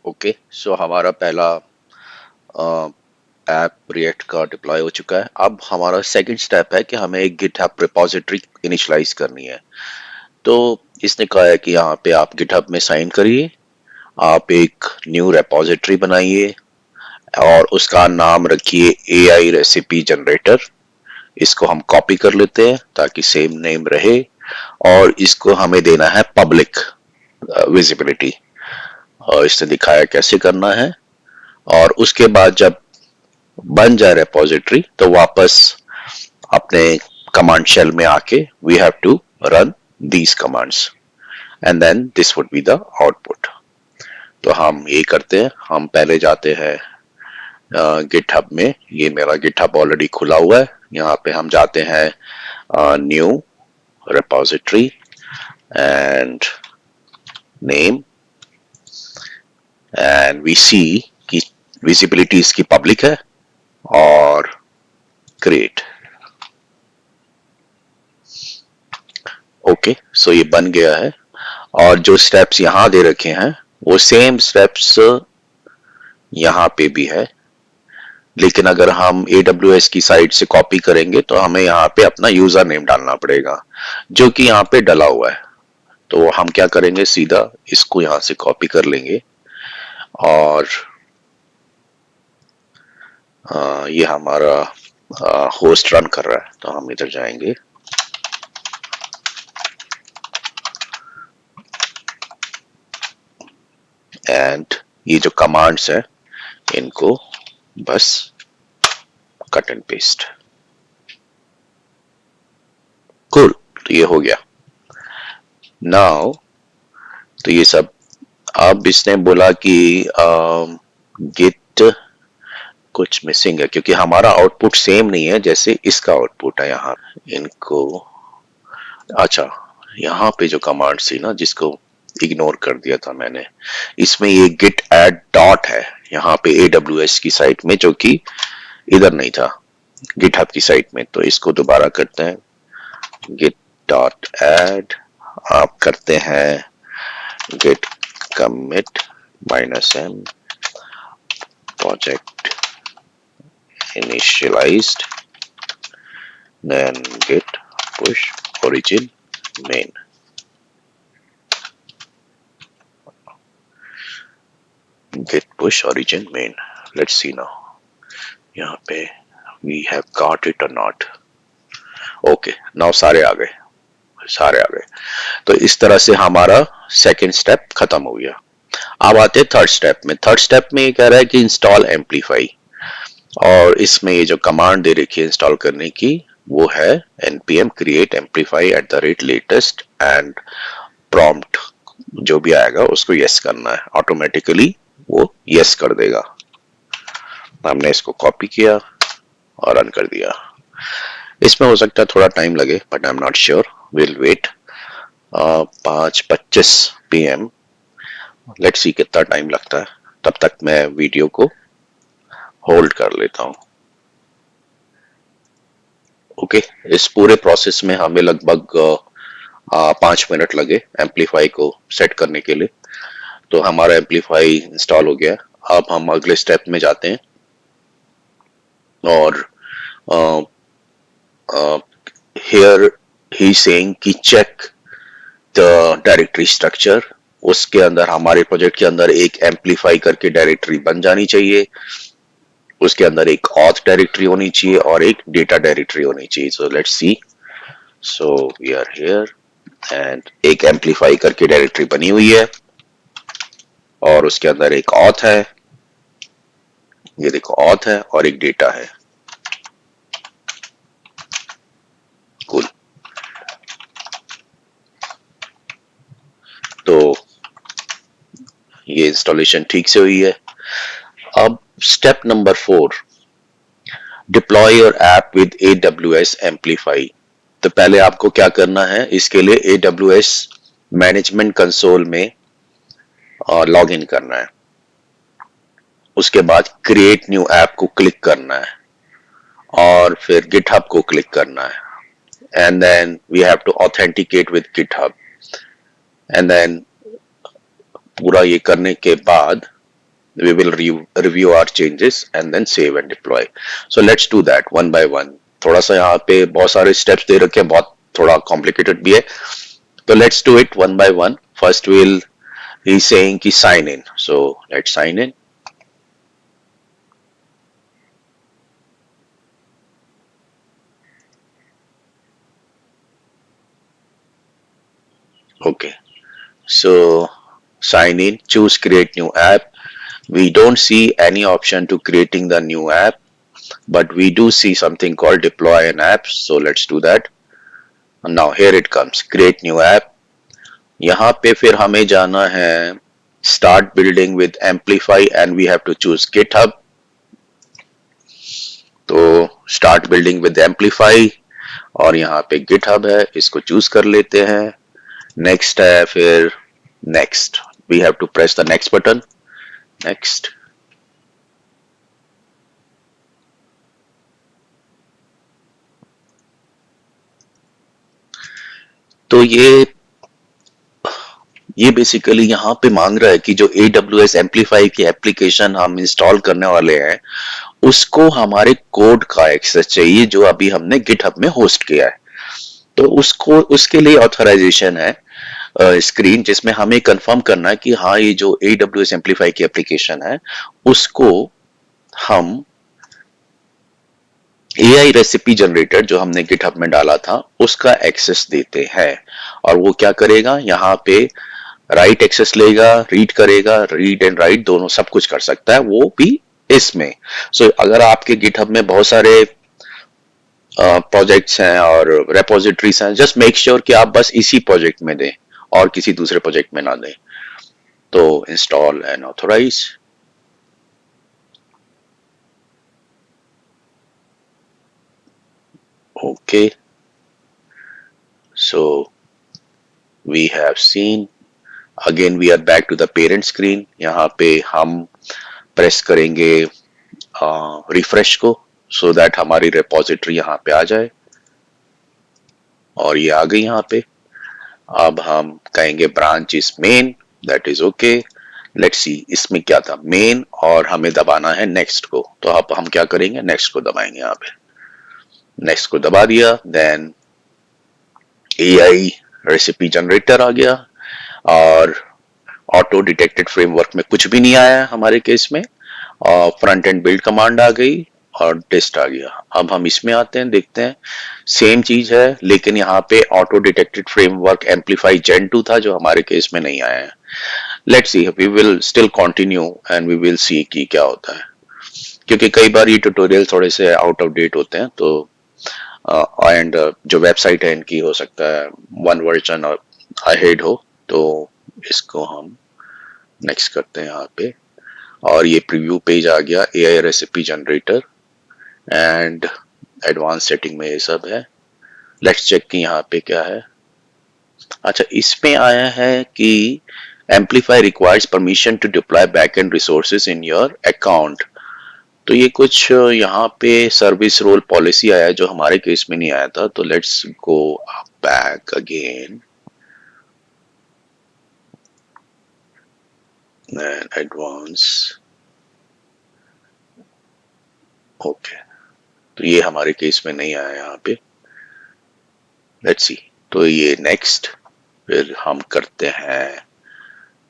Okay so हमारा पहला app react का डिप्लॉय हो चुका है। अब हमारा सेकंड स्टेप है कि हमें एक गिटहब रिपोजिटरी इनिशियलाइज करनी है। तो इसने कहा है कि यहाँ पे आप गिटहब में साइन करिए, आप एक न्यू रिपोजिटरी बनाइए और उसका नाम रखिए AI रेसिपी जनरेटर। इसको हम कॉपी कर लेते हैं ताकि सेम नेम रहे और इसको हमें देना है पब्लिक विजिबिलिटी। और इसने दिखाया कैसे करना है। और उसके बाद जब बन जाए रेपोजिटरी तो वापस अपने कमांड शेल में आके we have to run these commands and then this would be the output. तो हम ये करते हैं, हम पहले जाते हैं गिटहब में। ये मेरा गिटहब ऑलरेडी खुला हुआ है। यहाँ पे हम जाते हैं new repository and name and we see कि विजिबिलिटी इसकी पब्लिक है और क्रिएट। ओके सो ये बन गया है और जो स्टेप्स यहां दे रखे हैं वो सेम स्टेप्स यहां पे भी है, लेकिन अगर हम AWS की साइट से कॉपी करेंगे तो हमें यहाँ पे अपना यूजर नेम डालना पड़ेगा जो कि यहाँ पे डला हुआ है। तो हम क्या करेंगे, सीधा इसको यहां से कॉपी कर लेंगे और ये हमारा होस्ट रन कर रहा है तो हम इधर जाएंगे एंड ये जो कमांड्स है इनको बस कट एंड पेस्ट। कूल, तो ये हो गया नाउ। तो ये सब अब इसने बोला कि गिट कुछ मिसिंग है क्योंकि हमारा आउटपुट सेम नहीं है जैसे इसका आउटपुट है यहाँ। इनको अच्छा, यहाँ पे जो कमांड थी ना जिसको इग्नोर कर दिया था मैंने, इसमें ये गिट एड डॉट है यहाँ पे AWS की साइट में जो कि इधर नहीं था गिटहब की साइट में। तो इसको दोबारा करते हैं गिट डॉट एड, आप करते हैं git commit -m project initialized then git push origin main। git push origin main, let's see now यहाँ पे we have got it or not। okay now सारे आ गए, सारे आ गए। तो इस तरह से हमारा सेकंड स्टेप खत्म हो गया। अब आते हैं थर्ड स्टेप में। थर्ड स्टेप में ये कह रहा है कि इंस्टॉल एम्पलीफाई, और इसमें ये जो कमांड दे रखी है इंस्टॉल करने की वो है npm create amplify @latest and prompt जो भी आएगा उसको यस करना है, ऑटोमेटिकली वो यस कर देगा। हमने इसको कॉपी किया और रन कर दिया। इसमें हो सकता है थोड़ा टाइम लगे but I am not sure, will wait. 5:25 PM, let's see कितना टाइम लगता है। तब तक मैं वीडियो को होल्ड कर लेता हूं। ओके इस पूरे प्रोसेस में हमें लगभग 5 मिनट लगे एम्पलीफाई को सेट करने के लिए। तो हमारा एम्पलीफाई इंस्टॉल हो गया। अब हम अगले स्टेप में जाते हैं और हियर ही सेइंग कि चेक द डायरेक्टरी स्ट्रक्चर। उसके अंदर हमारे प्रोजेक्ट के अंदर एक एम्पलीफाई करके डायरेक्टरी बन जानी चाहिए, उसके अंदर एक ऑथ डायरेक्टरी होनी चाहिए और एक डेटा डायरेक्टरी होनी चाहिए। So let's see, so we are here and एक एम्पलीफाई करके डायरेक्टरी बनी हुई है और उसके अंदर एक ऑथ है, ये देखो ऑथ है और एक डेटा है। कूल, तो ये इंस्टॉलेशन ठीक से हुई है। अब step number 4, deploy your app with AWS Amplify। तो पहले आपको क्या करना है, इसके लिए AWS मैनेजमेंट कंसोल में लॉग इन करना है। उसके बाद क्रिएट न्यू ऐप को क्लिक करना है और फिर गिटहब को क्लिक करना है and then we have to authenticate with GitHub and then पूरा ये करने के बाद we will review our changes and then save and deploy. So let's do that one by one. थोड़ा सा यहाँ पे बहुत सारे steps दे रखे हैं, बहुत थोड़ा complicated भी है, तो let's do it one by one. First we'll he's saying कि sign in, so let's sign in. Okay, so sign in, choose create new app. We don't see any option to creating the new app, but we do see something called deploy an app, so let's do that. And now here it comes, create new app. यहाँ पे फिर हमें जाना है start building with amplify and we have to choose GitHub. तो start building with amplify और यहाँ पे GitHub है, इसको चूज कर लेते हैं. नेक्स्ट है, फिर next we have to press the next button. Next. तो ये बेसिकली यहाँ पे मांग रहा है कि जो AWS एम्पलीफाई की एप्लीकेशन हम इंस्टॉल करने वाले हैं उसको हमारे कोड का एक्सेस चाहिए जो अभी हमने गिटहब में होस्ट किया है. तो उसको उसके लिए ऑथराइजेशन है स्क्रीन जिसमें हमें कंफर्म करना है कि हाँ ये जो AWS एम्पलीफाई की एप्लीकेशन है उसको हम AI रेसिपी जनरेटर जो हमने गिटहब में डाला था उसका एक्सेस देते हैं. और वो क्या करेगा, यहाँ पे राइट एक्सेस लेगा, रीड करेगा, रीड एंड राइट दोनों सब कुछ कर सकता है वो भी इसमें. सो अगर आपके गिटहब में बहुत सारे प्रोजेक्ट्स हैं और रेपोजिटरीज हैं, जस्ट मेक श्योर कि आप बस इसी प्रोजेक्ट में दें और किसी दूसरे प्रोजेक्ट में ना दें. तो install and authorise. Okay, so we have seen, again we are back to the parent screen. यहाँ पे हम प्रेस करेंगे रिफ्रेश को so that हमारी रेपोजिटरी यहाँ पे आ जाए और ये आ गई यहाँ पे. अब हम कहेंगे branch is main, that is okay. Let's see इसमें क्या था, मेन, और हमें दबाना है नेक्स्ट को. तो अब हम क्या करेंगे, नेक्स्ट को दबाएंगे. यहाँ पे नेक्स्ट को दबा दिया, देन AI रेसिपी जनरेटर आ गया और ऑटो डिटेक्टेड फ्रेमवर्क में कुछ भी नहीं आया हमारे केस में, और फ्रंट एंड बिल्ड कमांड आ गई और टेस्ट आ गया. अब हम इसमें आते हैं, देखते हैं सेम चीज है लेकिन यहाँ पे auto detected framework amplify gen 2 था जो हमारे केस में नहीं आया है. Let's see, we will still continue and we will see कि क्या होता है, क्योंकि कई बार ये ट्यूटोरियल थोड़े से आउट ऑफ डेट होते हैं. तो एंड जो वेबसाइट है इनकी हो सकता है वन वर्जन अहेड हो. तो इसको हम नेक्स्ट करते हैं यहाँ पे और ये प्रीव्यू पेज आ गया AI recipe generator and advance setting में ये सब है. लेट्स चेक कि यहाँ पे क्या है. अच्छा, इसमें आया है कि amplify requires permission to deploy backend resources in your account. तो ये कुछ यहाँ पे सर्विस रोल पॉलिसी आया है जो हमारे केस में नहीं आया था. तो let's go back again and advance. Okay, तो ये हमारे केस में नहीं आया यहाँ पे. लेट्स सी, तो ये नेक्स्ट, फिर हम करते हैं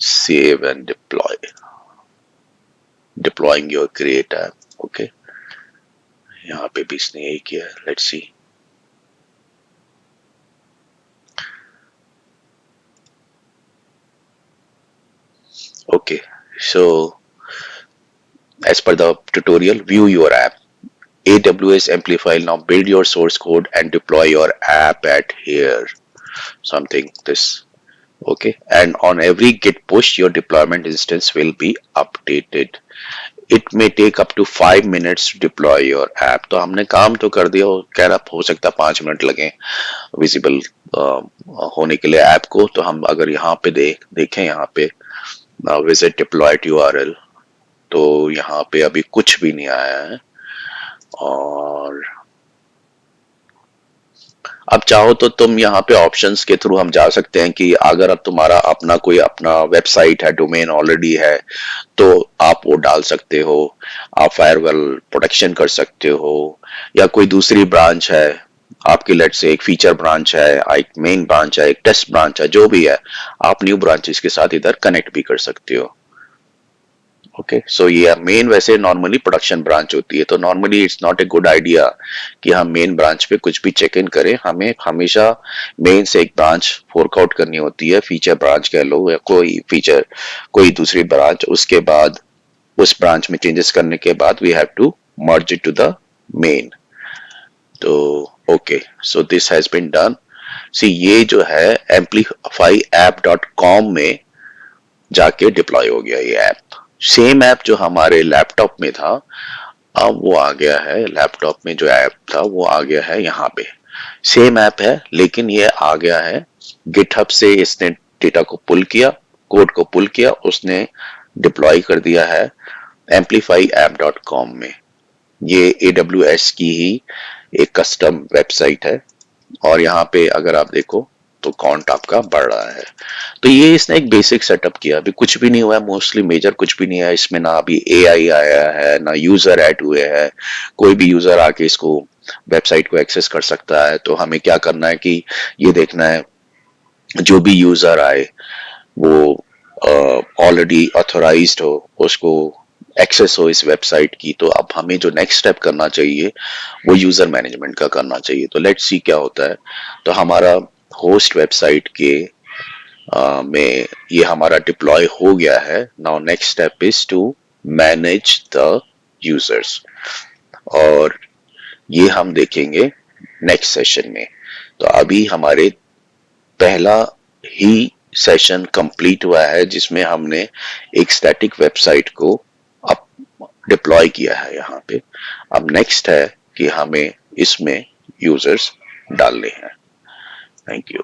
save and deploy, deploying your create app. Okay, यहाँ पे भी इसने यही किया. Let's see. Okay, so as per the tutorial, view your app. AWS Amplify, now build your source code and deploy your app at here. Something this. Okay, and on every git push, your deployment instance will be updated. It may take up to 5 minutes to deploy your app. तो हमने काम तो कर दिया, कह रहा हो सकता 5 मिनट लगे विजिबल होने के लिए ऐप को. तो हम अगर यहाँ पे देखें यहाँ पे विजिट डिप्लॉयड URL, तो यहाँ पे अभी कुछ भी नहीं आया है. और अब चाहो तो तुम यहाँ पे ऑप्शंस के थ्रू हम जा सकते हैं कि अगर अब तुम्हारा अपना कोई अपना वेबसाइट है, डोमेन ऑलरेडी है, तो आप वो डाल सकते हो। आप फायरवॉल प्रोटेक्शन कर सकते हो, या कोई दूसरी ब्रांच है आपकी, लेट से एक फीचर ब्रांच है, एक मेन ब्रांच है, एक टेस्ट ब्रांच है, जो भी है, आप न्यू ब्रांचेस के साथ इधर कनेक्ट भी कर सकते हो। ओके, सो ये मेन वैसे नॉर्मली प्रोडक्शन ब्रांच होती है, तो normally it's not a good idea कि हम मेन ब्रांच पे कुछ भी चेक इन करें। हमें हमेशा मेन से एक ब्रांच फोर्क आउट करनी होती है, फीचर ब्रांच कह लो या कोई फीचर, कोई दूसरी ब्रांच, उसके बाद उस ब्रांच में चेंजेस करने के बाद we have to merge it to the main. तो okay, so this has been done. See ये जो है amplifyapp.com में जाके डिप्लॉय हो गया ये ऐप। सेम ऐप जो हमारे लैपटॉप में था, अब वो आ गया है, लैपटॉप में जो ऐप था वो आ गया है यहाँ पे। सेम ऐप है, लेकिन ये आ गया है गिटहब से, इसने डेटा को पुल किया, कोड को पुल किया, उसने डिप्लॉय कर दिया है amplifyapp.com में। ये AWS की ही एक कस्टम वेबसाइट है, और यहाँ पे अगर आप देखो तो काउंट आपका बढ़ रहा है। तो ये इसने एक बेसिक सेटअप किया, अभी कुछ भी नहीं हुआ है, मोस्टली मेजर कुछ भी नहीं है इसमें, ना अभी AI आया है, ना यूजर ऐड हुए हैं। कोई भी यूजर आके इसको वेबसाइट को एक्सेस कर सकता है। तो हमें क्या करना है कि ये देखना है जो भी यूजर आए वो ऑलरेडी ऑथोराइज्ड हो, उसको एक्सेस हो इस वेबसाइट की। तो अब हमें जो नेक्स्ट स्टेप करना चाहिए वो यूजर मैनेजमेंट का करना चाहिए। तो लेट्स सी क्या होता है। तो हमारा होस्ट वेबसाइट के में ये हमारा डिप्लॉय हो गया है। Now next step is to manage the users, और ये हम देखेंगे नेक्स्ट सेशन में। तो अभी हमारे पहला ही सेशन कंप्लीट हुआ है जिसमें हमने एक स्टैटिक वेबसाइट को अब डिप्लॉय किया है यहाँ पे। अब नेक्स्ट है कि हमें इसमें यूजर्स डालने हैं। Thank you.